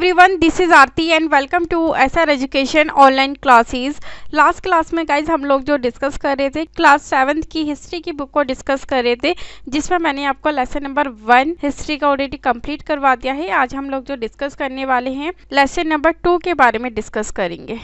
Everyone, this is Aarti and welcome to SR education online classes. Last class में guys हम लोग जो discuss कर रहे थे क्लास 7th की हिस्ट्री की बुक को डिस्कस कर रहे थे, जिसमें मैंने आपको लेसन नंबर 1 हिस्ट्री का ऑलरेडी कंप्लीट करवा दिया है। आज हम लोग जो डिस्कस करने वाले हैं लेसन नंबर 2 के बारे में डिस्कस करेंगे।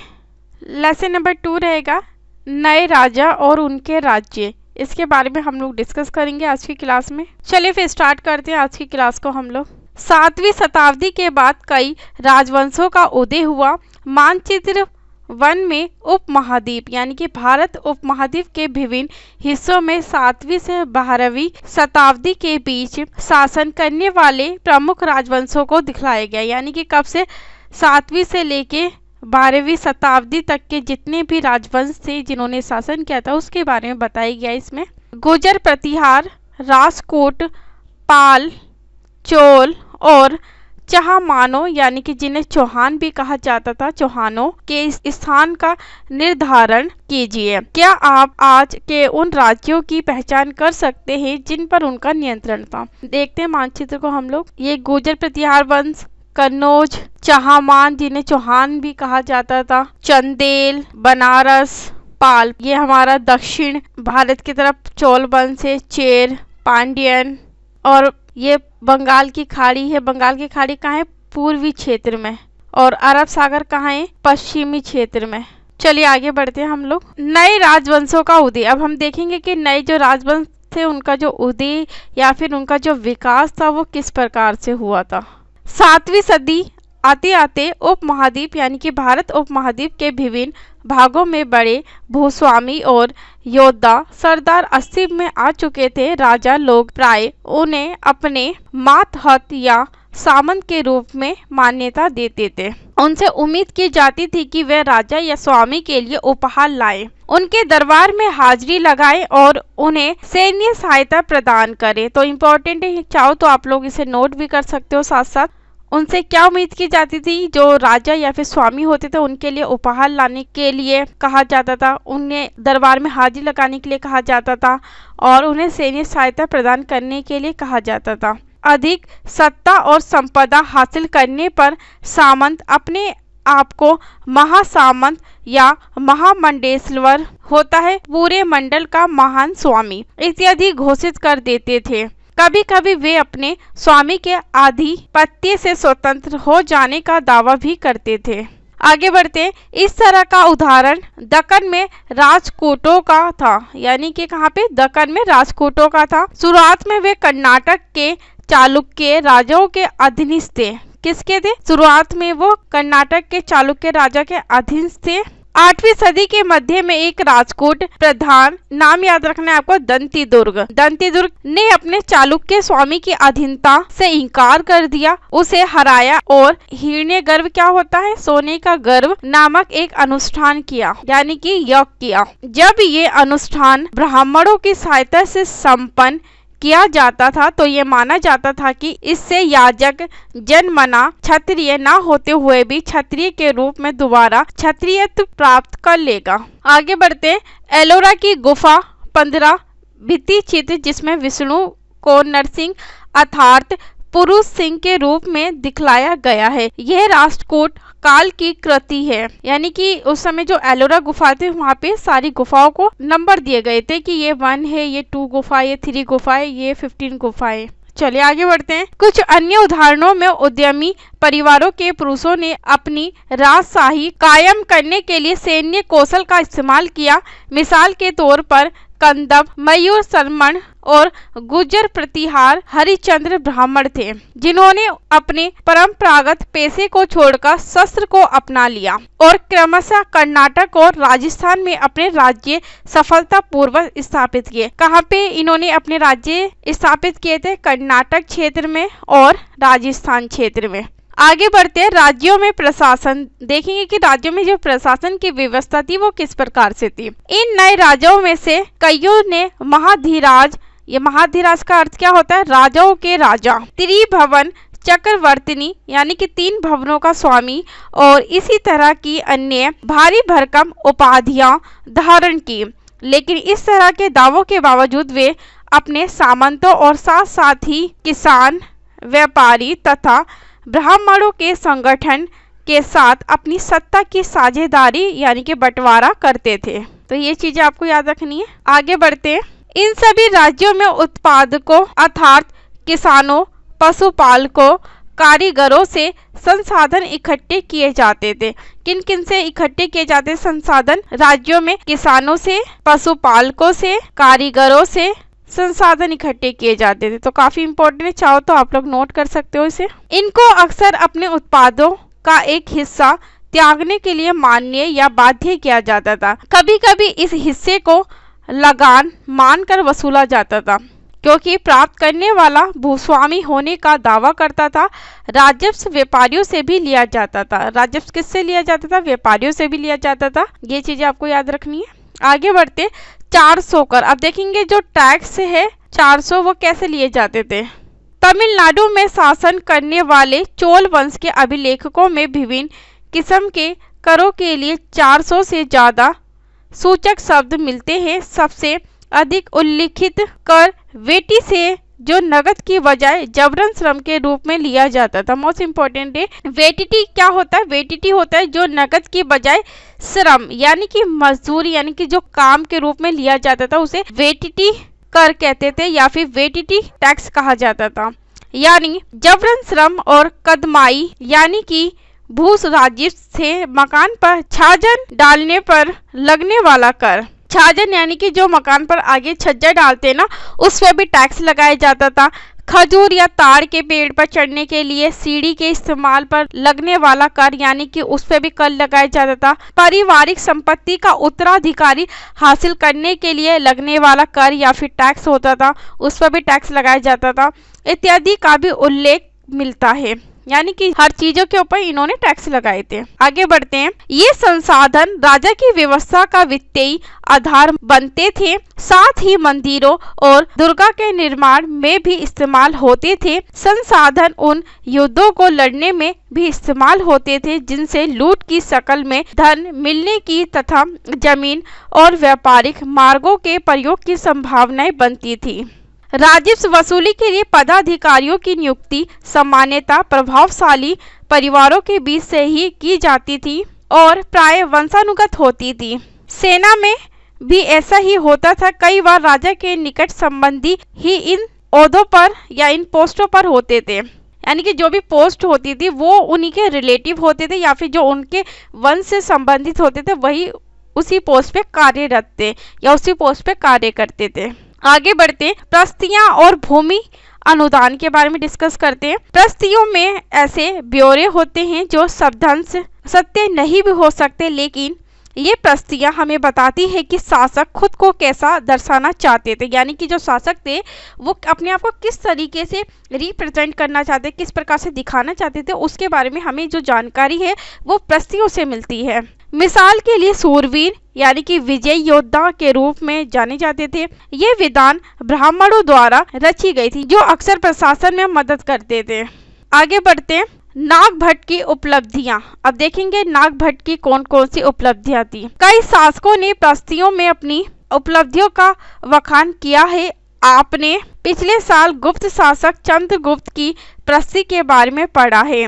लेसन नंबर 2 रहेगा नए राजा और उनके राज्य। इसके बारे में हम लोग डिस्कस करेंगे आज की क्लास में। चलिए फिर स्टार्ट करते हैं आज की क्लास को। हम लोग 7वीं शताब्दी के बाद कई राजवंशों का उदय हुआ। मानचित्र 1 में उपमहाद्वीप यानी कि भारत उपमहाद्वीप के विभिन्न हिस्सों में 7वीं से 12वीं शताब्दी के बीच शासन करने वाले प्रमुख राजवंशों को दिखलाया गया। यानी कि कब से 7वीं से लेके 12वीं शताब्दी तक के जितने भी राजवंश थे जिन्होंने शासन किया था उसके बारे में बताया गया। इसमें गुर्जर, प्रतिहार, राजकोट, पाल, चोल और चहामानो यानी कि जिन्हें चौहान भी कहा जाता था, चौहानों के स्थान का निर्धारण कीजिए। क्या आप आज के उन राज्यों की पहचान कर सकते हैं जिन पर उनका नियंत्रण था? देखते हैं मानचित्र को हम लोग। ये गुर्जर प्रतिहार वंश, कन्नौज, चहामान जिन्हें चौहान भी कहा जाता था, चंदेल, बनारस, पाल, ये हमारा दक्षिण भारत की तरफ चोल वंश है, चेर, पांड्यन, और ये बंगाल की खाड़ी है। बंगाल की खाड़ी कहाँ है? पूर्वी क्षेत्र में। और अरब सागर कहाँ है? पश्चिमी क्षेत्र में। चलिए आगे बढ़ते हैं हम लोग। नए राजवंशों का उदय। अब हम देखेंगे कि नए जो राजवंश थे उनका जो उदय या फिर उनका जो विकास था वो किस प्रकार से हुआ था। 7वीं सदी आते आते उपमहाद्वीप यानी कि भारत उपमहाद्वीप के विभिन्न भागों में बड़े भूस्वामी और योद्धा सरदार अस्तित्व में आ चुके थे। राजा लोग प्राय उन्हें अपने मातहत या सामंत के रूप में मान्यता देते थे। उनसे उम्मीद की जाती थी कि वे राजा या स्वामी के लिए उपहार लाएं, उनके दरबार में हाजिरी लगाएं और उन्हें सैन्य सहायता प्रदान करें। तो इम्पोर्टेंट है, चाहो तो आप लोग इसे नोट भी कर सकते हो साथ साथ। उनसे क्या उम्मीद की जाती थी? जो राजा या फिर स्वामी होते थे उनके लिए उपहार लाने के लिए कहा जाता था, उन्हें दरबार में हाजिरी लगाने के लिए कहा जाता था और उन्हें सैन्य सहायता प्रदान करने के लिए कहा जाता था। अधिक सत्ता और संपदा हासिल करने पर सामंत अपने आप को महासामंत या महामंडलेश्वर होता है, पूरे मंडल का महान स्वामी इत्यादि घोषित कर देते थे। कभी कभी वे अपने स्वामी के आधिपत्य से स्वतंत्र हो जाने का दावा भी करते थे। आगे बढ़ते। इस तरह का उदाहरण दक्कन में राजकोटों का था। यानी कि कहाँ पे? दक्कन में राजकोटों का था। शुरुआत में वे कर्नाटक के चालुक्य राजाओं के अधीनस्थ थे। किसके थे? शुरुआत में वो कर्नाटक के चालुक्य राजा के अधीन थे। 8वीं सदी के मध्य में एक राजकोट प्रधान, नाम याद रखना है आपको, दंतीदुर्ग ने अपने चालुक्य स्वामी की अधीनता से इंकार कर दिया, उसे हराया और हिरण्य गर्भ क्या होता है? सोने का गर्भ नामक एक अनुष्ठान किया, यानी कि यज्ञ किया। जब ये अनुष्ठान ब्राह्मणों की सहायता से संपन्न किया जाता था तो ये माना जाता था कि इससे याजक जन्मना क्षत्रिय न होते हुए भी क्षत्रिय के रूप में दोबारा क्षत्रियत्व प्राप्त कर लेगा। आगे बढ़ते। एलोरा की गुफा 15 भित्ति चित्र जिसमें विष्णु को नरसिंह अर्थात पुरुष सिंह के रूप में दिखलाया गया है। यह राष्ट्रकूट काल की कृति है। यानी कि उस समय जो एलोरा गुफा थे वहाँ पे सारी गुफाओं को नंबर दिए गए थे कि ये 1 है, ये 2 गुफा, ये 3 गुफा है, ये 15 गुफा है। चलिए आगे बढ़ते हैं। कुछ अन्य उदाहरणों में उद्यमी परिवारों के पुरुषों ने अपनी राजशाही कायम करने के लिए सैन्य कौशल का इस्तेमाल किया। मिसाल के तौर पर कंदब, मयूर शर्मण और गुर्जर प्रतिहार हरिश्चंद्र ब्राह्मण थे जिन्होंने अपने परंपरागत पेशे को छोड़कर शस्त्र को अपना लिया और क्रमशः कर्नाटक और राजस्थान में अपने राज्य सफलतापूर्वक स्थापित किए। कहाँ पे इन्होंने अपने राज्य स्थापित किए थे? कर्नाटक क्षेत्र में और राजस्थान क्षेत्र में। आगे बढ़ते हैं। राज्यों में प्रशासन। देखेंगे कि राज्यों में जो प्रशासन की व्यवस्था थी वो किस प्रकार से थी। इन नए राजाओं में से कईयों ने महाधिराज, ये महाधिराज का अर्थ क्या होता है? राजाओं के राजा, त्रिभुवन चक्रवर्तिनी यानी कि 3 भवनों का स्वामी और इसी तरह की अन्य भारी भरकम उपाधियां धारण की। लेकिन इस तरह के दावों के बावजूद वे अपने सामंतों और साथ साथ ही किसान, व्यापारी तथा ब्राह्मणों के संगठन के साथ अपनी सत्ता की साझेदारी यानी कि बंटवारा करते थे। तो ये चीजें आपको याद रखनी है। आगे बढ़ते हैं। इन सभी राज्यों में उत्पादकों अर्थात किसानों, पशुपालकों, कारीगरों से संसाधन इकट्ठे किए जाते थे। किन किन से इकट्ठे किए जाते संसाधन? राज्यों में किसानों से, पशुपालकों से, कारीगरों से संसाधन इकट्ठे किए जाते थे। तो काफी इंपॉर्टेंट है, चाहो तो आप लोग नोट कर सकते हो इसे। इनको अक्सर अपने उत्पादों का एक हिस्सा त्यागने के लिए मान्य या बाध्य किया जाता था। कभी कभी इस हिस्से को लगान मानकर वसूला जाता था, क्योंकि प्राप्त करने वाला भूस्वामी होने का दावा करता था। राजस्व व्यापारियों से भी लिया जाता था। राजस्व किससे लिया जाता था? व्यापारियों से भी लिया जाता था। ये चीजें आपको याद रखनी है। आगे बढ़ते 400 कर। अब देखेंगे जो टैक्स है 400 वो कैसे लिए जाते थे। तमिलनाडु में शासन करने वाले चोल वंश के अभिलेखों में विभिन्न किस्म के करों के लिए 400 से ज्यादा सूचक शब्द मिलते हैं। सबसे अधिक उल्लिखित कर वेटी से जो नगद की बजाय जबरन श्रम के रूप में लिया जाता था। मोस्ट इम्पोर्टेंट है, वेटिटी क्या होता है? वेटिटी होता है जो नगद की बजाय श्रम यानी कि मजदूरी यानी कि जो काम के रूप में लिया जाता था उसे वेटिटी कर कहते थे या फिर वेटिटी टैक्स कहा जाता था। यानी जबरन श्रम और कदमाई यानी कि भूस राजस्व से मकान पर छाजन डालने पर लगने वाला कर। छाजन यानी कि जो मकान पर आगे छज्जा डालते हैं ना, उस पर भी टैक्स लगाया जाता था। खजूर या ताड़ के पेड़ पर चढ़ने के लिए सीढ़ी के इस्तेमाल पर लगने वाला कर यानी कि उस पर भी कर लगाया जाता था। पारिवारिक संपत्ति का उत्तराधिकारी हासिल करने के लिए लगने वाला कर या फिर टैक्स होता था, उस पर भी टैक्स लगाया जाता था। इत्यादि का भी उल्लेख मिलता है, यानी कि हर चीजों के ऊपर इन्होंने टैक्स लगाए थे। आगे बढ़ते हैं। ये संसाधन राजा की व्यवस्था का वित्तीय आधार बनते थे, साथ ही मंदिरों और दुर्गा के निर्माण में भी इस्तेमाल होते थे। संसाधन उन युद्धों को लड़ने में भी इस्तेमाल होते थे जिनसे लूट की शक्ल में धन मिलने की तथा जमीन और व्यापारिक मार्गों के प्रयोग की संभावनाएं बनती थी। राजस्व वसूली के लिए पदाधिकारियों की नियुक्ति सामान्यतः प्रभावशाली परिवारों के बीच से ही की जाती थी और प्राय वंशानुगत होती थी। सेना में भी ऐसा ही होता था। कई बार राजा के निकट संबंधी ही इन ओहदों पर या इन पोस्टों पर होते थे, यानी कि जो भी पोस्ट होती थी वो उन्हीं के रिलेटिव होते थे या फिर जो उनके वंश से संबंधित होते थे वही उसी पोस्ट पे कार्यरत थे या उसी पोस्ट पे कार्य करते थे। आगे बढ़ते प्रस्तियां और भूमि अनुदान के बारे में डिस्कस करते हैं। प्रस्तियों में ऐसे ब्यौरे होते हैं जो शब्दांश सत्य नहीं भी हो सकते, लेकिन ये प्रस्तियां हमें बताती है कि शासक खुद को कैसा दर्शाना चाहते थे, यानी कि जो शासक थे वो अपने आप को किस तरीके से रिप्रेजेंट करना चाहते, किस प्रकार से दिखाना चाहते थे, उसके बारे में हमें जो जानकारी है वो प्रस्तियों से मिलती है। मिसाल के लिए सूरवीर यानी कि विजय योद्धा के रूप में जाने जाते थे। ये विधान ब्राह्मणों द्वारा रची गई थी जो अक्सर प्रशासन में मदद करते थे। आगे बढ़ते हैं। नागभट्ट की उपलब्धियां। अब देखेंगे नागभट्ट की कौन कौन सी उपलब्धियां थी। कई शासकों ने प्रस्तियों में अपनी उपलब्धियों का वखान किया है। आपने पिछले साल गुप्त शासक चंद्रगुप्त की प्रस्ति के बारे में पढ़ा है।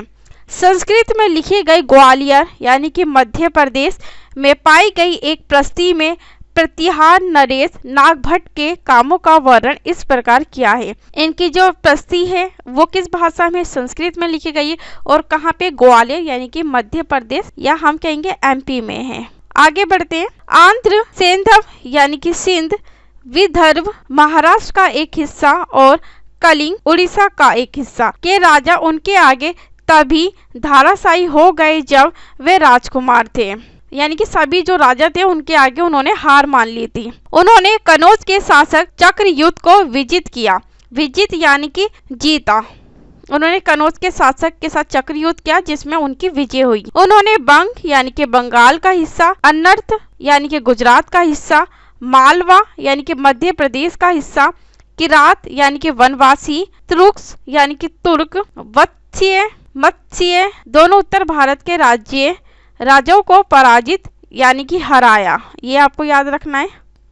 संस्कृत में लिखी गई ग्वालियर यानी कि मध्य प्रदेश में पाई गई एक प्रस्ति में प्रतिहार नरेश नागभट्ट के कामों का वर्णन इस प्रकार किया है। इनकी जो प्रस्ति है वो किस भाषा में? संस्कृत में लिखी गई है और कहाँ पे? ग्वालियर यानी कि मध्य प्रदेश या हम कहेंगे एमपी में है। आगे बढ़ते हैं। आंध्र सेंधव यानी कि सिंध विदर्भ महाराष्ट्र का एक हिस्सा और कलिंग उड़ीसा का एक हिस्सा के राजा उनके आगे तभी धाराशायी हो गए जब वे राजकुमार थे, यानी कि सभी जो राजा थे उनके आगे उन्होंने हार मान ली थी। उन्होंने कनौज के शासक चक्रयुद्ध को विजित किया। विजित यानी कि जीता। उन्होंने कनौज के शासक के साथ चक्रयुद्ध किया जिसमें उनकी विजय हुई। उन्होंने बंग यानी कि बंगाल का हिस्सा, अनर्थ यानी कि गुजरात का हिस्सा, मालवा यानी कि मध्य प्रदेश का हिस्सा, किरात यानी कि वनवासी, तुर्क्स यानी कि तुर्क, मत्स्य दोनों उत्तर भारत के राजाओं को पराजित यानी कि हराया। ये आपको याद रखना है।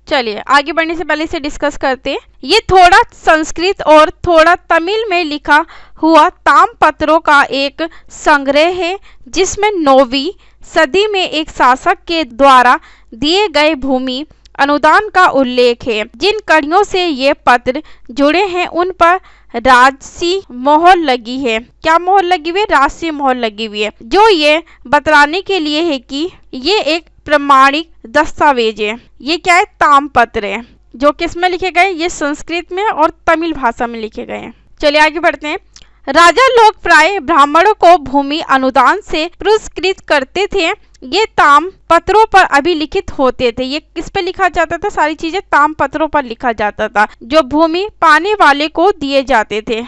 चलिए आगे बढ़ने से पहले इसे डिस्कस करते हैं। ये थोड़ा संस्कृत और थोड़ा तमिल में लिखा हुआ ताम्रपत्रों का एक संग्रह है, जिसमें 9वीं सदी में एक शासक के द्वारा दिए गए भूमि अनुदान का उल्लेख है। जिन कड़ियों से ये पत्र जुड़े हैं उन पर राजसी मोहर लगी है। क्या मोहर लगी हुई है? राजसी मोहर लगी हुई है, जो ये बतलाने के लिए है कि ये एक प्रमाणिक दस्तावेज है। ये क्या है? ताम्रपत्र है, जो किस में लिखे गए? ये संस्कृत में और तमिल भाषा में लिखे गए हैं। चलिए आगे बढ़ते हैं। राजा लोग प्राय ब्राह्मणों को भूमि अनुदान से पुरस्कृत करते थे। ये ताम्रपत्रों पर अभिलिखित होते थे। ये किस पे लिखा जाता था? सारी चीजें ताम्रपत्रों पर लिखा जाता था, जो भूमि पाने वाले को दिए जाते थे।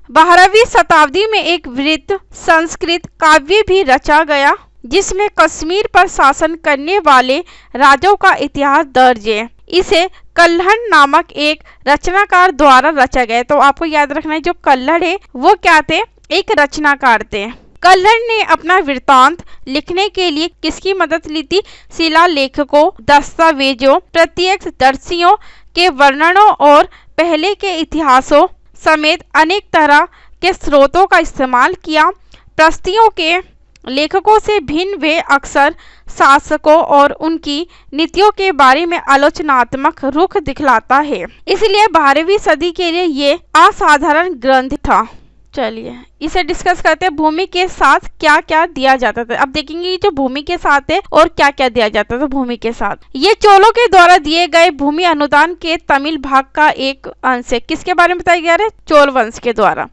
12वीं शताब्दी में एक वृत्त संस्कृत काव्य भी रचा गया, जिसमें कश्मीर पर शासन करने वाले राजाओं का इतिहास दर्ज है। इसे कल्हड़ नामक एक रचनाकार द्वारा रचा गया। तो आपको याद रखना है, जो कल्हड़ है वो क्या थे? एक रचनाकार थे। कल्हड़ ने अपना वृत्तांत लिखने के लिए किसकी मदद ली थी? शिलालेखकों, दस्तावेजों, प्रत्यक्षदर्शियों के वर्णनों और पहले के इतिहासों समेत अनेक तरह के स्रोतों का इस्तेमाल किया। प्रस्तियों के लेखकों से भिन्न वे अक्सर शासकों और उनकी नीतियों के बारे में आलोचनात्मक रुख दिखलाता है। इसलिए 12वीं सदी के लिए ये असाधारण ग्रंथ था। चलिए इसे डिस्कस करते हैं। भूमि के साथ क्या क्या दिया जाता था। अब देखेंगे ये जो भूमि के साथ है और क्या क्या दिया जाता था भूमि के साथ। ये चोलों के द्वारा दिए गए भूमि अनुदान के तमिल भाग का एक अंश है। किसके बारे में बताया गया है? चोल वंश के द्वारा।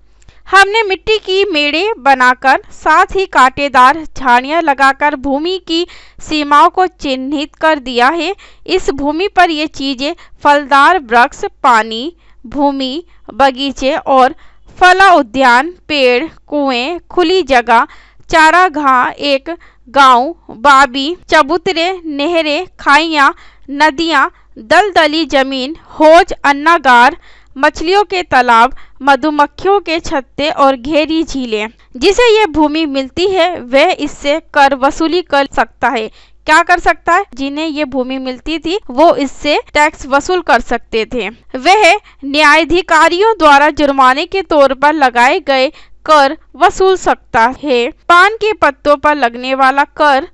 हमने मिट्टी की मेड़े बनाकर, साथ ही कांटेदार झाड़ियां लगाकर भूमि की सीमाओं को चिन्हित कर दिया है। इस भूमि पर ये चीजें फलदार वृक्ष, पानी, भूमि, बगीचे और फला उद्यान, पेड़, कुएं, खुली जगह, चारागाह, एक गांव, बाबी, चबूतरे, नहरें, खाइयां, नदियां, दलदली जमीन, हौज, अन्नागार, मछलियों के तालाब, मधुमक्खियों के छत्ते और घेरी झीलें। जिसे ये भूमि मिलती है वह इससे कर वसूली कर सकता है। क्या कर सकता है? जिन्हें ये भूमि मिलती थी वो इससे टैक्स वसूल कर सकते थे। वह न्यायाधिकारियों द्वारा जुर्माने के तौर पर लगाए गए कर वसूल सकता है। पान के पत्तों पर लगने वाला कर,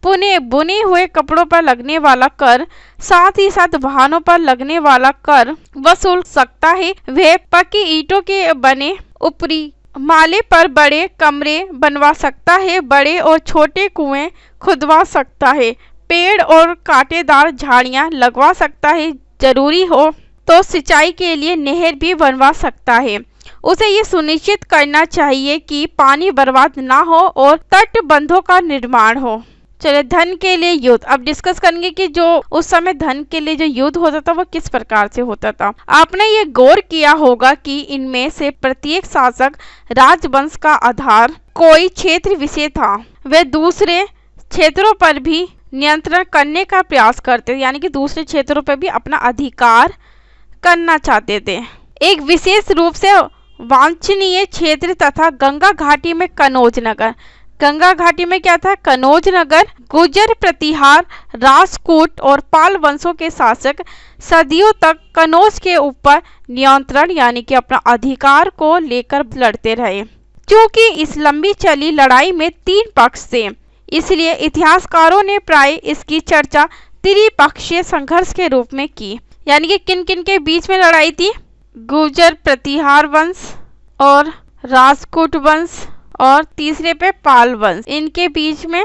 बुने हुए कपड़ों पर लगने वाला कर, साथ ही साथ वाहनों पर लगने वाला कर वसूल सकता है। वह पक्की ईंटों के बने ऊपरी माले पर बड़े कमरे बनवा सकता है। बड़े और छोटे कुएं खुदवा सकता है। पेड़ और कांटेदार झाड़ियां लगवा सकता है। जरूरी हो तो सिंचाई के लिए नहर भी बनवा सकता है। उसे ये सुनिश्चित करना चाहिए कि पानी बर्बाद ना हो और तटबंधों का निर्माण हो। चलिए धन के लिए युद्ध। अब डिस्कस करेंगे कि जो उस समय धन के लिए जो युद्ध होता था वो किस प्रकार से होता था। आपने ये गौर किया होगा कि इनमें से प्रत्येक शासक राजवंश का आधार कोई क्षेत्र विशेष था। वे दूसरे क्षेत्रों पर भी नियंत्रण करने का प्रयास करते थे, यानी कि दूसरे क्षेत्रों पर भी अपना अधिकार करना चाहते थे। एक विशेष रूप से वांछनीय क्षेत्र तथा गंगा घाटी में कनौज नगर। गंगा घाटी में क्या था? कनौज नगर। गुर्जर, प्रतिहार, राजपूत और पाल वंशों के शासक सदियों तक कनौज के ऊपर नियंत्रण यानी कि अपना अधिकार को लेकर लड़ते रहे। क्योंकि इस लंबी चली लड़ाई में 3 पक्ष थे, इसलिए इतिहासकारों ने प्राय इसकी चर्चा त्रिपक्षीय संघर्ष के रूप में की। यानी कि किन किन के बीच में लड़ाई थी? गुर्जर प्रतिहार वंश और राजपूत वंश और तीसरे पे पाल वंश। इनके बीच में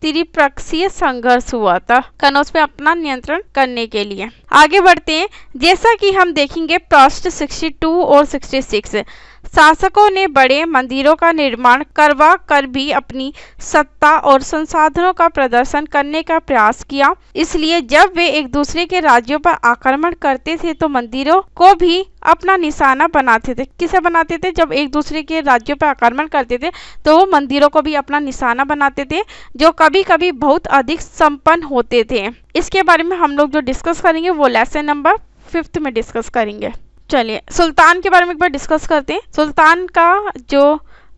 त्रिपक्षीय संघर्ष हुआ था कनौज पे अपना नियंत्रण करने के लिए। आगे बढ़ते हैं। जैसा कि हम देखेंगे पृष्ठ 62 और 66, शासकों ने बड़े मंदिरों का निर्माण करवा कर भी अपनी सत्ता और संसाधनों का प्रदर्शन करने का प्रयास किया। इसलिए जब वे एक दूसरे के राज्यों पर आक्रमण करते थे तो मंदिरों को भी अपना निशाना बनाते थे। किसे बनाते थे? जब एक दूसरे के राज्यों पर आक्रमण करते थे तो वो मंदिरों को भी अपना निशाना बनाते थे, जो कभी कभी बहुत अधिक संपन्न होते थे। इसके बारे में हम लोग जो डिस्कस करेंगे वो लेसन नंबर 5 में डिस्कस करेंगे। चलिए सुल्तान के बारे में एक बार डिस्कस करते हैं। सुल्तान का जो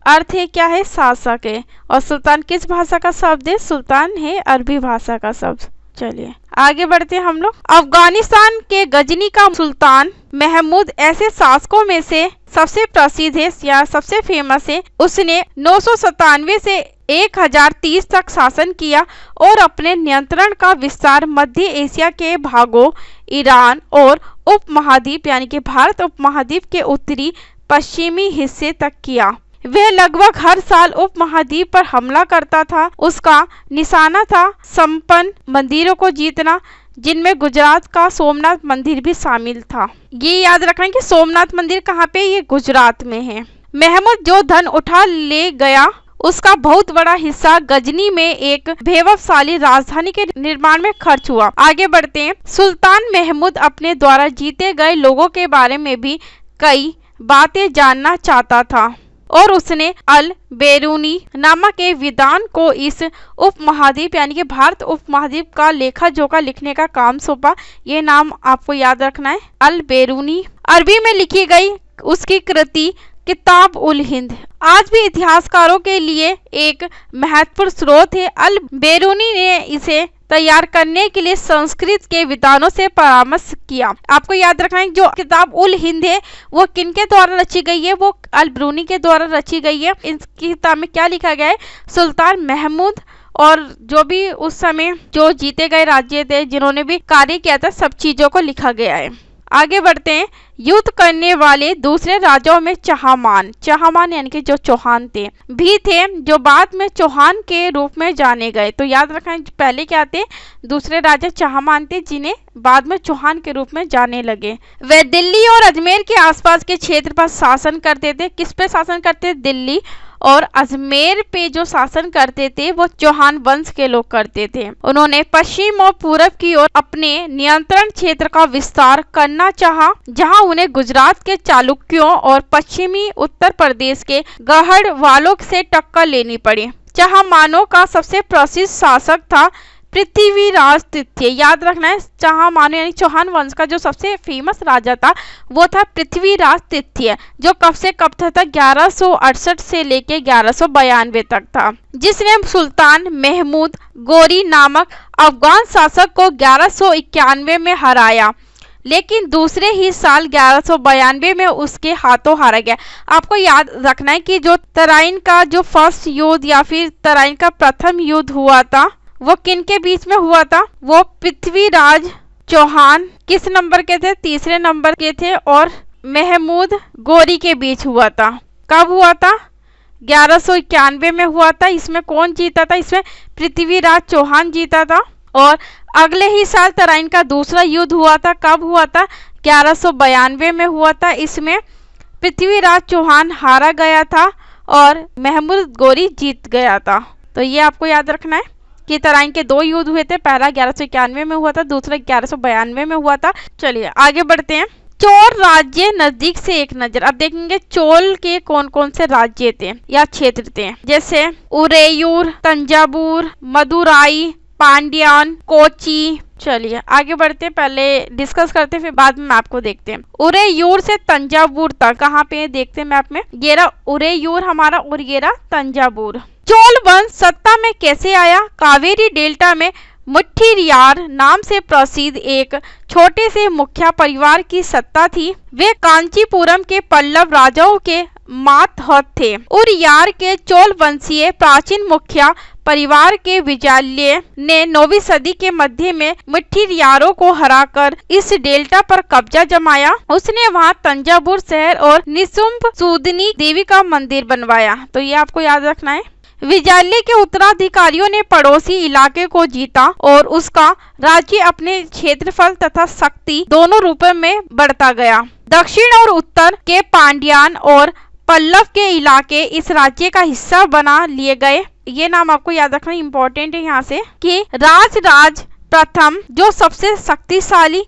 अर्थ है क्या है? शासक है। और सुल्तान किस भाषा का शब्द है? सुल्तान है अरबी भाषा का शब्द। चलिए आगे बढ़ते हैं हम लोग। अफगानिस्तान के गजनी का सुल्तान महमूद ऐसे शासकों में से सबसे प्रसिद्ध है या सबसे फेमस है। उसने 997 से 1030 तक शासन किया और अपने नियंत्रण का विस्तार मध्य एशिया के भागों, ईरान और उपमहाद्वीप यानी कि भारत उपमहाद्वीप के उत्तरी पश्चिमी हिस्से तक किया। वह लगभग हर साल उपमहाद्वीप पर हमला करता था। उसका निशाना था संपन्न मंदिरों को जीतना, जिनमें गुजरात का सोमनाथ मंदिर भी शामिल था। ये याद रखना कि सोमनाथ मंदिर कहाँ पे, ये गुजरात में है। महमूद जो धन उठा ले गया उसका बहुत बड़ा हिस्सा गजनी में एक वैभवशाली राजधानी के निर्माण में खर्च हुआ। आगे बढ़ते हैं। सुल्तान महमूद अपने द्वारा जीते गए लोगों के बारे में भी कई बातें जानना चाहता था और उसने अल बेरूनी नामक एक विद्वान को इस उपमहाद्वीप यानी कि भारत उपमहाद्वीप का लेखा जोखा लिखने का काम सौंपा। ये नाम आपको याद रखना है, अल बेरूनी। अरबी में लिखी गई उसकी कृति किताब उल हिंद आज भी इतिहासकारों के लिए एक महत्वपूर्ण स्रोत है। अल बेरूनी ने इसे तैयार करने के लिए संस्कृत के विद्वानों से परामर्श किया। आपको याद रखना है जो किताब उल हिंद है वो किनके द्वारा रची गई है, वो अल बेरूनी के द्वारा रची गई है। इस किताब में क्या लिखा गया है, सुल्तान महमूद और जो भी उस समय जो जीते गए राज्य थे, जिन्होंने भी कार्य किया था, सब चीजों को लिखा गया है। आगे बढ़ते हैं। युद्ध करने वाले दूसरे राजाओं में चहामान यानी कि जो चौहान थे भी थे, जो बाद में चौहान के रूप में जाने गए। तो याद रखना पहले क्या थे, दूसरे राजा चहामान थे, जिन्हें बाद में चौहान के रूप में जाने लगे। वे दिल्ली और अजमेर के आसपास के क्षेत्र पर शासन करते थे। किस पे शासन करते थे, दिल्ली और अजमेर पे जो शासन करते थे वो चौहान वंश के लोग करते थे। उन्होंने पश्चिम और पूरब की ओर अपने नियंत्रण क्षेत्र का विस्तार करना चाहा, जहां उन्हें गुजरात के चालुक्यों और पश्चिमी उत्तर प्रदेश के गढ़ वालों से टक्कर लेनी पड़ी। चहामानों का सबसे प्रसिद्ध शासक था पृथ्वीराज तृतीय। याद रखना है, चहामानों यानी चौहान वंश का जो सबसे फेमस राजा था वो था पृथ्वीराज तृतीय, जो कब से कब था 1168 से लेके 1192 तक था, जिसने सुल्तान महमूद गोरी नामक अफगान शासक को 1191 में हराया, लेकिन दूसरे ही साल 1192 में उसके हाथों हारा गया। आपको याद रखना है कि जो तराइन का जो फर्स्ट युद्ध या फिर तराइन का प्रथम युद्ध हुआ था वो किनके बीच में हुआ था, वो पृथ्वीराज चौहान किस नंबर के थे, तीसरे नंबर के थे, और महमूद गोरी के बीच हुआ था। कब हुआ था, 1191 में हुआ था। इसमें कौन जीता था, इसमें पृथ्वीराज चौहान जीता था। और अगले ही साल तराइन का दूसरा युद्ध हुआ था। कब हुआ था, 1192 में हुआ था। इसमें पृथ्वीराज चौहान हारा गया था और महमूद गोरी जीत गया था। तो ये आपको याद रखना है कि तराइन के दो युद्ध हुए थे, पहला 1191 में हुआ था, दूसरा 1192 में हुआ था। चलिए आगे बढ़ते हैं। चोल राज्य नजदीक से एक नजर। अब देखेंगे चोल के कौन कौन से राज्य थे या क्षेत्र थे, जैसे उरेयूर, तंजावुर, मदुराई, पांड्यान, कोची। चलिए आगे बढ़ते हैं, पहले डिस्कस करते हैं फिर बाद में मैप को देखते हैं। उरेयूर से तंजावुर तक कहाँ पे देखते हैं मैप में, ये रहा उरेयूर हमारा और ये रहा तंजावुर। चोल वंश सत्ता में कैसे आया, कावेरी डेल्टा में मुठ्ठियार नाम से प्रसिद्ध एक छोटे से मुखिया परिवार की सत्ता थी। वे कांचीपुरम के पल्लव राजाओं के मातहत थे। उरियार के चोल वंशीय प्राचीन मुखिया परिवार के विजय ने 9वीं सदी के मध्य में मुठ्ठियारों को हराकर इस डेल्टा पर कब्जा जमाया। उसने वहां तंजावुर शहर और निशुंभ सूदनी देवी का मंदिर बनवाया। तो ये आपको याद रखना है। विजय के उत्तराधिकारियों ने पड़ोसी इलाके को जीता और उसका राज्य अपने क्षेत्रफल तथा शक्ति दोनों रूपों में बढ़ता गया। दक्षिण और उत्तर के पांड्यान और पल्लव के इलाके इस राज्य का हिस्सा बना लिए गए। ये नाम आपको याद रखना इम्पोर्टेंट है यहाँ से कि राजराज प्रथम जो सबसे शक्तिशाली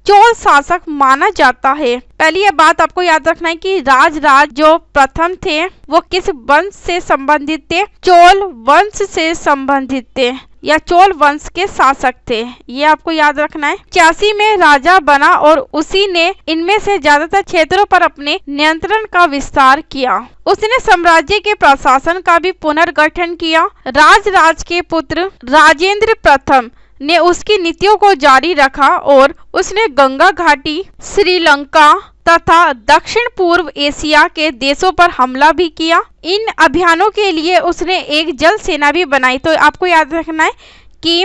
चोल शासक माना जाता है। पहली ये बात आपको याद रखना है कि राजराज जो प्रथम थे वो किस वंश से संबंधित थे, चोल वंश से संबंधित थे या चोल वंश के शासक थे। ये आपको याद रखना है। 86 में राजा बना और उसी ने इनमें से ज्यादातर क्षेत्रों पर अपने नियंत्रण का विस्तार किया। उसने साम्राज्य के प्रशासन का भी पुनर्गठन किया। राजराज के पुत्र राजेंद्र प्रथम ने उसकी नीतियों को जारी रखा और उसने गंगा घाटी, श्रीलंका तथा दक्षिण पूर्व एशिया के देशों पर हमला भी किया। इन अभियानों के लिए उसने एक जल सेना भी बनाई। तो आपको याद रखना है कि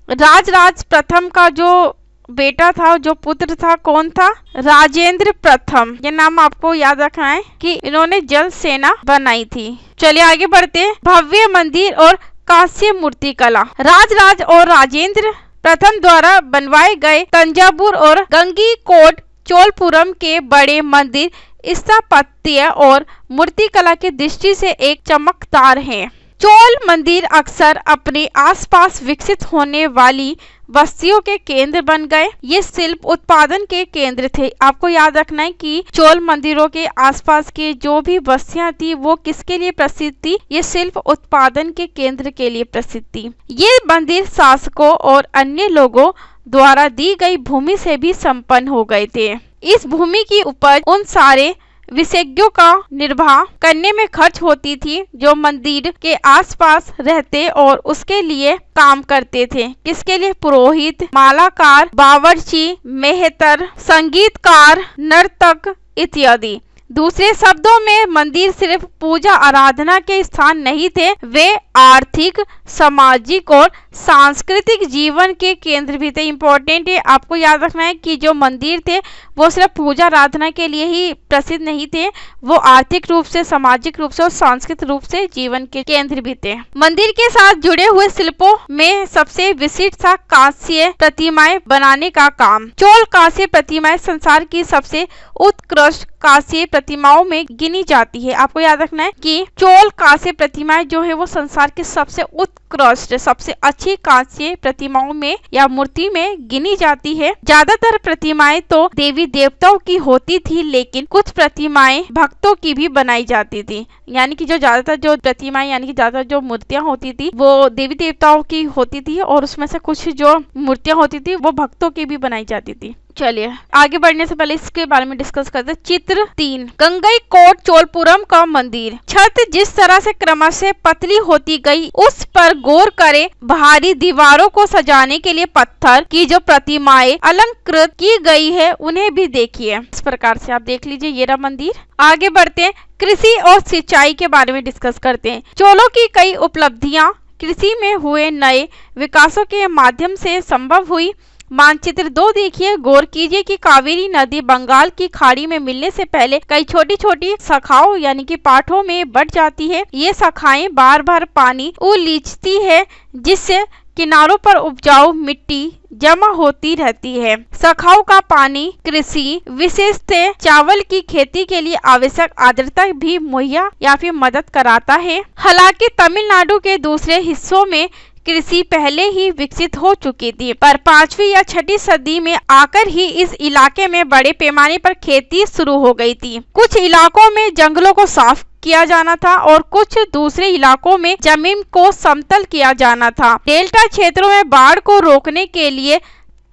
राजराज प्रथम का जो बेटा था, जो पुत्र था, कौन था? राजेंद्र प्रथम। ये नाम आपको याद रखना है कि इन्होंने जल सेना बनाई थी। चलिए आगे बढ़ते हैं। भव्य मंदिर और कांस्य मूर्ति कला। राजराज और राजेंद्र प्रथम द्वारा बनवाए गए तंजावुर और गंगईकोंड चोलपुरम के बड़े मंदिर स्थापत्य और मूर्ति कला की दृष्टि से एक चमकदार हैं। चोल मंदिर अक्सर अपने आसपास विकसित होने वाली बस्तियों के केंद्र बन गए। ये शिल्प उत्पादन के केंद्र थे। आपको याद रखना है कि चोल मंदिरों के आसपास के जो भी बस्तियां थी वो किसके लिए प्रसिद्ध थी? ये शिल्प उत्पादन के केंद्र के लिए प्रसिद्ध थी। ये मंदिर शासकों और अन्य लोगों द्वारा दी गई भूमि से भी संपन्न हो गए थे। इस भूमि की उपज उन सारे विशेषज्ञों का निर्वाह करने में खर्च होती थी जो मंदिर के आसपास रहते और उसके लिए काम करते थे। किसके लिए? पुरोहित, मालाकार, बावर्ची, मेहतर, संगीतकार, नर्तक इत्यादि। दूसरे शब्दों में मंदिर सिर्फ पूजा आराधना के स्थान नहीं थे, वे आर्थिक, सामाजिक और सांस्कृतिक जीवन के केंद्र भी थे। इम्पोर्टेंट है, आपको याद रखना है कि जो मंदिर थे वो सिर्फ पूजा आराधना के लिए ही प्रसिद्ध नहीं थे, वो आर्थिक रूप से, सामाजिक रूप से और सांस्कृतिक रूप से जीवन के केंद्र भी थे। मंदिर के साथ जुड़े हुए शिल्पों में सबसे विशिष्ट था कांस्य प्रतिमाएं बनाने का काम। चोल कांस्य प्रतिमाएं संसार की सबसे उत्कृष्ट कांस्य प्रतिमाओं में गिनी जाती है। आपको याद रखना है कि चोल कांस्य प्रतिमाएं जो है वो संसार की सबसे उत्कृष्ट, सबसे अच्छी कांस्य प्रतिमाओं में या मूर्ति में गिनी जाती है। ज्यादातर प्रतिमाएं तो देवी देवताओं की होती थी, लेकिन कुछ प्रतिमाएं भक्तों की भी बनाई जाती थी। यानी कि जो ज्यादातर जो प्रतिमाएं यानी कि ज्यादातर जो मूर्तियां होती थी वो देवी देवताओं की होती थी और उसमें से कुछ जो मूर्तियां होती थी वो भक्तों की भी बनाई जाती थी। चलिए आगे बढ़ने से पहले इसके बारे में डिस्कस करते हैं। चित्र 3, गंगईकोंड चोलपुरम का मंदिर। छत जिस तरह से क्रमशः पतली होती गई, उस पर गौर करें। भारी दीवारों को सजाने के लिए पत्थर की जो प्रतिमाएं अलंकृत की गई है उन्हें भी देखिए। इस प्रकार से आप देख लीजिए ये रहा मंदिर। आगे बढ़ते हैं, कृषि और सिंचाई के बारे में डिस्कस करते हैं। चोलों की कई उपलब्धियां कृषि में हुए नए विकासों के माध्यम से संभव हुई। मानचित्र 2 देखिए, गौर कीजिए कि कावेरी नदी बंगाल की खाड़ी में मिलने से पहले कई छोटी छोटी शाखाओं यानी कि पाठों में बढ़ जाती है। ये शाखाएं बार बार पानी उलीचती है, जिससे किनारों पर उपजाऊ मिट्टी जमा होती रहती है। शाखाओं का पानी कृषि विशेषतः चावल की खेती के लिए आवश्यक आर्द्रता भी मुहैया या फिर मदद कराता है। हालांकि तमिलनाडु के दूसरे हिस्सों में कृषि पहले ही विकसित हो चुकी थी, पर 5वीं या 6वीं सदी में आकर ही इस इलाके में बड़े पैमाने पर खेती शुरू हो गई थी। कुछ इलाकों में जंगलों को साफ किया जाना था और कुछ दूसरे इलाकों में जमीन को समतल किया जाना था। डेल्टा क्षेत्रों में बाढ़ को रोकने के लिए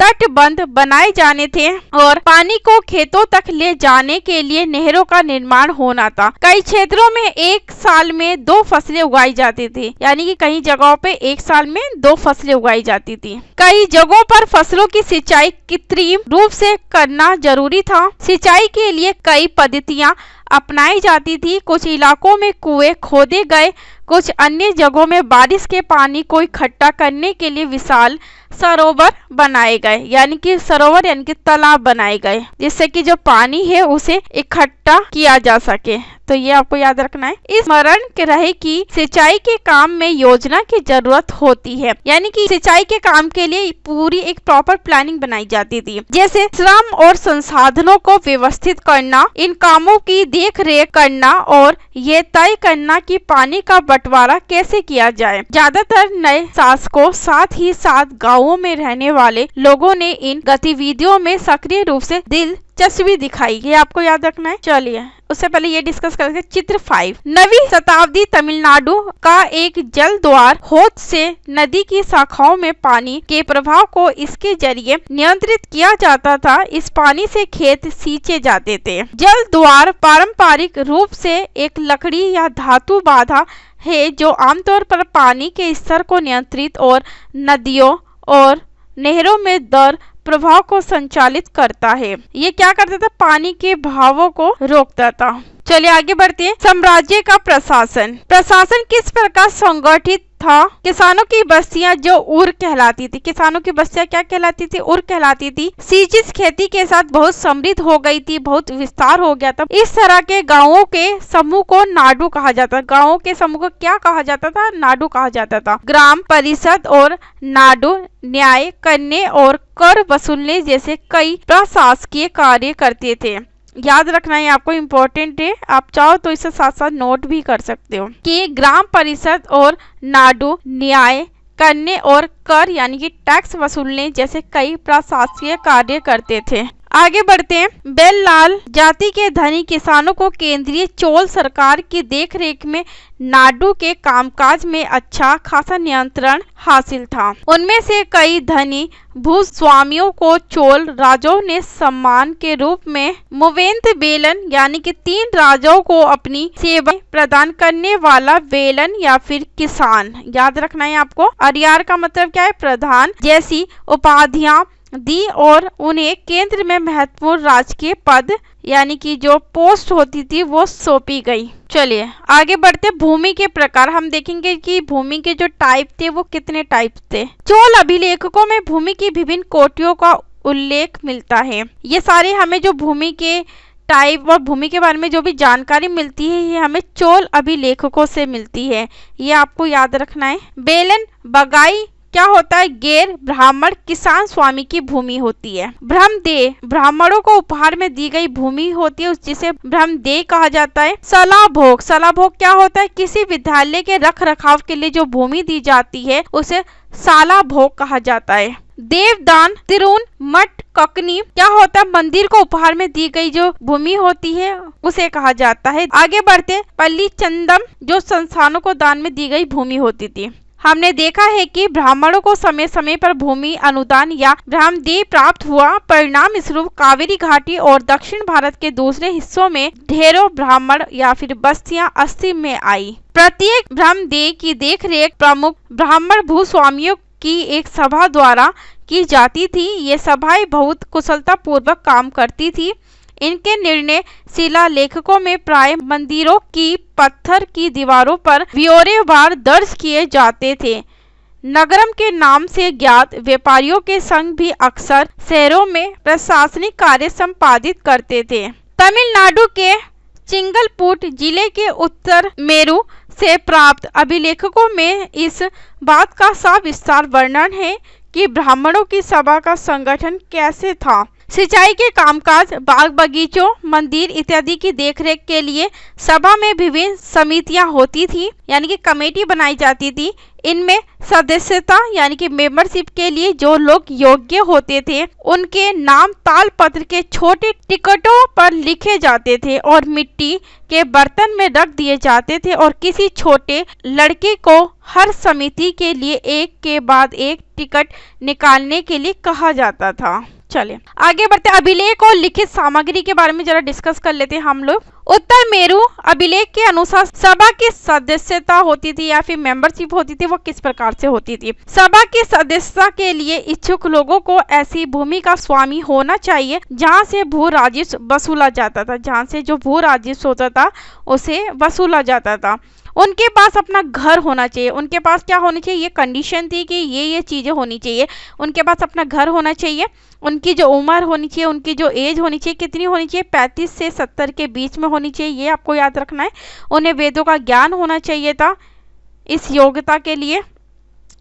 तटबंध बनाए जाने थे और पानी को खेतों तक ले जाने के लिए नहरों का निर्माण होना था। कई क्षेत्रों में एक साल में 2 फसलें उगाई जाती थी, यानी कि कई जगहों पे एक साल में 2 फसलें उगाई जाती थी। कई जगहों पर फसलों की सिंचाई कृत्रिम रूप से करना जरूरी था। सिंचाई के लिए कई पद्धतियां अपनाई जाती थी। कुछ इलाकों में कुएं खोदे गए, कुछ अन्य जगहों में बारिश के पानी को इकट्ठा करने के लिए विशाल सरोवर बनाए गए, यानी कि सरोवर यानी कि तालाब बनाए गए, जिससे कि जो पानी है उसे इकट्ठा किया जा सके। तो ये आपको याद रखना है। इस स्मरण के रहे कि सिंचाई के काम में योजना की जरूरत होती है, यानी कि सिंचाई के काम के लिए पूरी एक प्रॉपर प्लानिंग बनाई जाती थी, जैसे श्रम और संसाधनों को व्यवस्थित करना, इन कामों की देख रेख करना और ये तय करना कि पानी का बंटवारा कैसे किया जाए। ज्यादातर नए शासकों साथ ही साथ गाँवों में रहने वाले लोगों ने इन गतिविधियों में सक्रिय रूप से दिलचस्पी दिखाई। ये आपको याद रखना है। चलिए उससे पहले ये डिस्कस करते हैं। चित्र 5, 9वीं शताब्दी तमिलनाडु का एक जल द्वार होद से नदी की शाखाओं में पानी के प्रवाह को इसके जरिए नियंत्रित किया जाता था। इस पानी से खेत सींचे जाते थे। जल द्वार पारंपरिक रूप से एक लकड़ी या धातु बाधा है जो आमतौर पर पानी के स्तर को नियंत्रित और नदियों और नहरों में दर प्रभाव को संचालित करता है। ये क्या करता था? पानी के बहावों को रोकता था। चलिए आगे बढ़ते हैं। साम्राज्य का प्रशासन किस प्रकार संगठित था? किसानों की बस्तियां जो उर कहलाती थी, किसानों की बस्तियां क्या कहलाती थी? उर कहलाती थी। सीजिस खेती के साथ बहुत समृद्ध हो गई थी, बहुत विस्तार हो गया था। इस तरह के गांवों के समूह को नाडु कहा जाता था। गांवों के समूह को क्या कहा जाता था? नाडु कहा जाता था। ग्राम परिषद और नाडु न्याय करने और कर वसूलने जैसे कई प्रशासकीय कार्य करते थे। याद रखना है, आपको इम्पोर्टेंट है। आप चाहो तो इसे साथ साथ नोट भी कर सकते हो कि ग्राम परिषद और नाडु न्याय करने और कर यानी कि टैक्स वसूलने जैसे कई प्रशासकीय कार्य करते थे। आगे बढ़ते हैं। बेल्लाल जाति के धनी किसानों को केंद्रीय चोल सरकार की देखरेख में नाडु के कामकाज में अच्छा खासा नियंत्रण हासिल था। उनमें से कई धनी भूस्वामियों को चोल राजाओं ने सम्मान के रूप में मुवेंत बेलन यानी कि 3 राजाओं को अपनी सेवा प्रदान करने वाला वेलन या फिर किसान, याद रखना है आपको। अरियार का मतलब क्या है? प्रधान जैसी उपाधियां दी और उन्हें केंद्र में महत्वपूर्ण राजकीय पद यानी कि जो पोस्ट होती थी वो सौंपी गई। चलिए आगे बढ़ते। भूमि के प्रकार हम देखेंगे कि भूमि के जो टाइप थे वो कितने टाइप थे। चोल अभिलेखों में भूमि की विभिन्न कोटियों का उल्लेख मिलता है। ये सारे हमें जो भूमि के टाइप और भूमि के बारे में जो भी जानकारी मिलती है ये हमें चोल अभिलेखों से मिलती है। ये आपको याद रखना है। बेलन बगाई क्या होता है? गैर ब्राह्मण किसान स्वामी की भूमि होती है। ब्रह्मदेय ब्राह्मणों को उपहार में दी गई भूमि होती है, जिसे ब्रह्मदेय कहा जाता है। सलाभोग क्या होता है? किसी विद्यालय के रख रखाव के लिए जो भूमि दी जाती है उसे सालाभोग कहा जाता है। देवदान तिरुन मठ ककनी क्या होता है? मंदिर को उपहार में दी गई जो भूमि होती है उसे कहा जाता है। आगे बढ़ते। पल्ली चंदम जो संस्थानों को दान में दी गई भूमि होती थी। हमने देखा है कि ब्राह्मणों को समय समय पर भूमि अनुदान या ब्रह्मदेय प्राप्त हुआ। परिणाम स्वरूप कावेरी घाटी और दक्षिण भारत के दूसरे हिस्सों में ढेरों ब्राह्मण या फिर बस्तियां अस्तित्व में आई। प्रत्येक ब्रह्मदेय की देखरेख प्रमुख ब्राह्मण भूस्वामियों की एक सभा द्वारा की जाती थी। ये सभाएं बहुत कुशलता पूर्वक काम करती थी। इनके निर्णय शिलालेखों में प्राय मंदिरों की पत्थर की दीवारों पर ब्यौरेवार दर्ज किए जाते थे। नगरम के नाम से ज्ञात व्यापारियों के संघ भी अक्सर शहरों में प्रशासनिक कार्य संपादित करते थे। तमिलनाडु के चिंगलपूट जिले के उत्तर मेरू से प्राप्त अभिलेखों में इस बात का सविस्तार वर्णन है कि ब्राह्मणों की सभा का संगठन कैसे था। सिंचाई के कामकाज, बाग बगीचों, मंदिर इत्यादि की देखरेख के लिए सभा में विभिन्न समितियां होती थी यानी कि कमेटी बनाई जाती थी। इनमें सदस्यता यानी कि मेंबरशिप के लिए जो लोग योग्य होते थे उनके नाम तालपत्र के छोटे टिकटों पर लिखे जाते थे और मिट्टी के बर्तन में रख दिए जाते थे और किसी छोटे लड़के को हर समिति के लिए एक के बाद एक टिकट निकालने के लिए कहा जाता था। चलिए आगे बढ़ते। अभिलेख और लिखित सामग्री के बारे में जरा डिस्कस कर लेते हैं हम लोग। उत्तर मेरू अभिलेख के अनुसार सभा की सदस्यता होती थी या फिर मेंबरशिप होती थी वो किस प्रकार से होती थी। सभा की सदस्यता के लिए इच्छुक लोगों को ऐसी भूमि का स्वामी होना चाहिए जहां से भू राजस्व वसूला जाता था। जहां से जो भू राजस्व होता था उसे वसूला जाता था। उनके पास अपना घर होना चाहिए। उनके पास क्या होनी चाहिए? ये कंडीशन थी कि ये चीज़ें होनी चाहिए। उनके पास अपना घर होना चाहिए। उनकी जो उम्र होनी चाहिए, उनकी जो एज होनी चाहिए, कितनी होनी चाहिए? 35 से 70 के बीच में होनी चाहिए। ये आपको याद रखना है। उन्हें वेदों का ज्ञान होना चाहिए था। इस योग्यता के लिए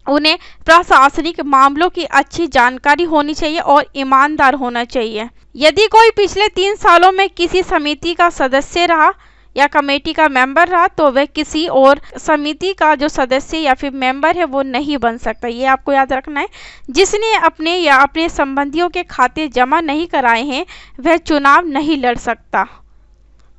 उन्हें प्रशासनिक मामलों की अच्छी जानकारी होनी चाहिए और ईमानदार होना चाहिए। यदि कोई पिछले 3 सालों में किसी समिति का सदस्य रहा या कमेटी का मेंबर रहा तो वह किसी और समिति का जो सदस्य या फिर मेंबर है वो नहीं बन सकता। ये आपको याद रखना है। जिसने अपने या अपने संबंधियों के खाते जमा नहीं कराए हैं वह चुनाव नहीं लड़ सकता।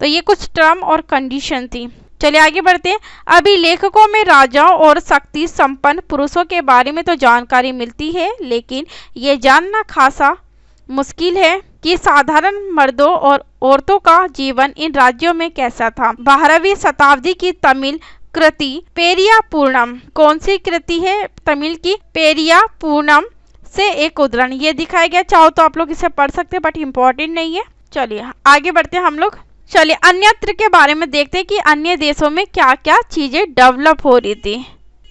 तो ये कुछ टर्म और कंडीशन थी। चलिए आगे बढ़ते हैं। अभिलेखों में राजाओं और शक्ति संपन्न पुरुषों के बारे में तो जानकारी मिलती है, लेकिन ये जानना खासा मुश्किल है कि साधारण मर्दों और औरतों का जीवन इन राज्यों में कैसा था। 12वीं शताब्दी की तमिल कृति पेरिया पूर्णम, कौन सी कृति है तमिल की, पेरिया पूर्णम से एक उदाहरण ये दिखाया गया। चाहो तो आप लोग इसे पढ़ सकते हैं बट इम्पोर्टेंट नहीं है। चलिए आगे बढ़ते हैं हम लोग। चलिए अन्यत्र के बारे में देखते हैं कि अन्य देशों में क्या क्या चीजें डेवलप हो रही थी।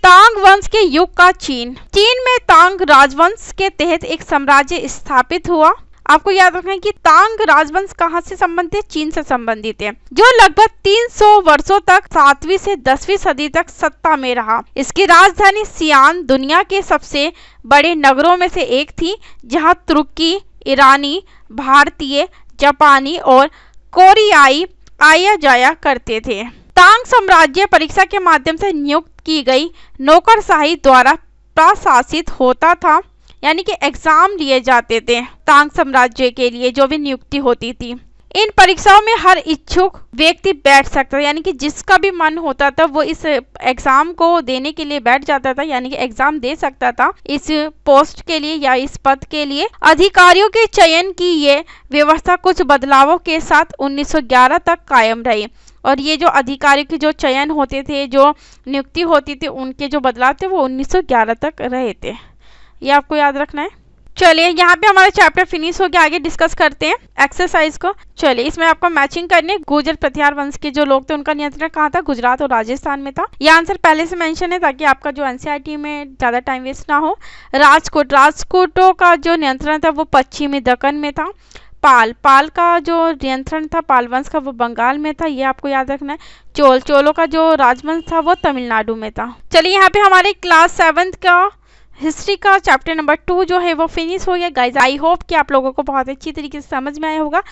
तांग वंश के युग का चीन में तांग राजवंश के तहत एक साम्राज्य स्थापित हुआ। आपको याद रखना है कि तांग राजवंश कहाँ से संबंधित है, चीन से संबंधित है, जो लगभग 300 वर्षों तक 7वीं से 10वीं सदी तक सत्ता में रहा। इसकी राजधानी सियान दुनिया के सबसे बड़े नगरों में से एक थी, जहाँ तुर्की, ईरानी, भारतीय, जापानी और कोरियाई आया जाया करते थे। तांग साम्राज्य परीक्षा के माध्यम से नियुक्त की गई नौकरशाही द्वारा प्रशासित होता था, यानी कि एग्जाम लिए जाते थे तांग साम्राज्य के लिए जो भी नियुक्ति होती थी। इन परीक्षाओं में हर इच्छुक व्यक्ति बैठ सकता था, यानी कि जिसका भी मन होता था वो इस एग्जाम को देने के लिए बैठ जाता था, यानी कि एग्जाम दे सकता था इस पोस्ट के लिए या इस पद के लिए। अधिकारियों के चयन की ये व्यवस्था कुछ बदलावों के साथ 1911 तक कायम रही। और ये जो अधिकारी के जो चयन होते थे, जो नियुक्ति होती थी, उनके जो बदलाव थे वो 1911 तक रहे थे। ये आपको याद रखना है। चलिए यहाँ पे हमारा चैप्टर फिनिश हो गया, आगे डिस्कस करते हैं एक्सरसाइज को। चलिए इसमें आपको मैचिंग करनी है। गुर्जर प्रतिहार वंश के जो लोग थे उनका नियंत्रण कहाँ था, गुजरात और राजस्थान में था। ये आंसर पहले से मेंशन है ताकि आपका जो एनसीईआरटी में ज़्यादा टाइम वेस्ट ना हो। राजकोटों का जो नियंत्रण था वो पश्चिमी दक्कन में था। पाल का जो नियंत्रण था पाल वंश का वो बंगाल में था, ये आपको याद रखना है। चोलों का जो राजवंश था वो तमिलनाडु में था। चलिए यहाँ पे हमारे क्लास 7 का हिस्ट्री का चैप्टर नंबर 2 जो है वो फिनिश हो गया गाइज। आई होप कि आप लोगों को बहुत अच्छी तरीके से समझ में आया होगा।